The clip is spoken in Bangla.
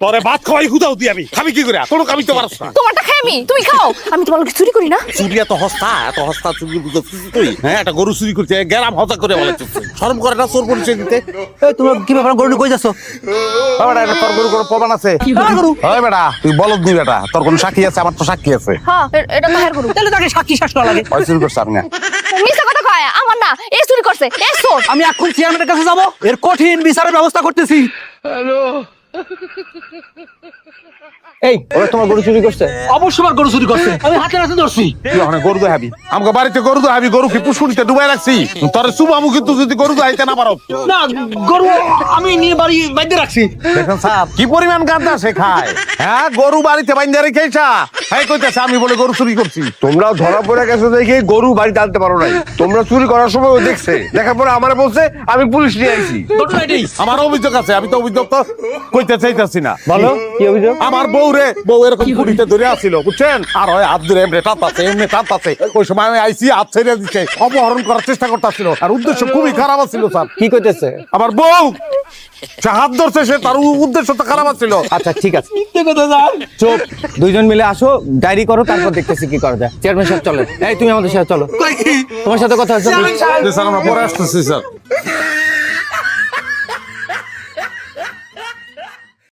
তোরে ভাত খাওয়াই হুদাও দি আমি খাবি কি করে তোর কামি তো পারছ না তোমারটা খাই তুমি খাও আমি তোমার লোকে চুরি করি না চুরি এত হস্তা চুরি বুঝছিস তুই হ্যাঁ একটা গরু চুরি করছে গেরাম হজা করে বলে শরম করে না চোর পরিচয় দিতে তোমরা কি ব্যাপার গরু কই যাচ্ছ? বেটা এটা তোর গরু কোনো প্রমাণ আছে হয় বেটা তুই বলদ নি বেটা তোর কোনো সাক্ষী আছে আমার তো সাক্ষী আছে হ্যাঁ এটা তো হের করু তাহলে তাকে সাক্ষী শাস্তি লাগে। ওই চুরি করছে আপনি মিথ্যা কথা কয় আমার না এ চুরি করছে এ চোর আমি এখন চেয়ারম্যানের কাছে যাব, এর কঠিন বিচারের ব্যবস্থা করতেছি। এই ওরা তোমার গরু চুরি করছে? অবশ্যই আমার গরু চুরি করছে, আমি হাতে হাতে ধরছি। তুই ওখানে গরু দেখাবি আমাকে বাড়িতে গরু দেখাবি গরু কি পুষ্কুনিতে ডুবাই রাখছি তোর সুবামু কিন্তু যদি গরু দেখাইতে না পারো না গরু আমি নিয়ে বাড়ি বাইরে রাখছি। দেখেন সাহেব কি পরিমাণ গাঁদা সে খায় হ্যাঁ গরু বাড়িতে বাইন্দা রেখেছা হ্যাঁ কইতেছে আমি বলে গরু চুরি করছি তোমরাও ধরা পড়ে গেছো দেখে গরু বাড়িতে আনতে পারো নাই। তোমরা চুরি করার সময় ও দেখছে, দেখার পরে আমারে বলছে আমি পুলিশ নিয়ে আইছি। ঘটনা এটাই। আমার অভিযোগ আছে আমি তো অভিযোগ তো কইতে চাইতাছি না বলো কি অভিযোগ? আমার বউ এরকম পুলিতে ধরে আসছিল বুঝছেন আর হয় হাত ধরে এমনি টানতাছে ওই সময় আমি আইসি হাত ছেড়ে দিচ্ছে অপহরণ করার চেষ্টা করতেছিল আর উদ্দেশ্য খুবই খারাপ ছিল স্যার কি কইতেছে? আমার বউ সে হাত ধরছে সে তার উদ্দেশ্য তো খারাপ ছিল আচ্ছা ঠিক আছে, চুপ, দুইজন মিলে আসো, ডায়েরি করো, তারপর দেখতেছি কি করা যায়। চেয়ারম্যান সাহেব চলেন, এই তুমি আমাদের সাথে চলো, তোমার সাথে কথা আছে। স্যার আমরা পরে আসতেছি স্যার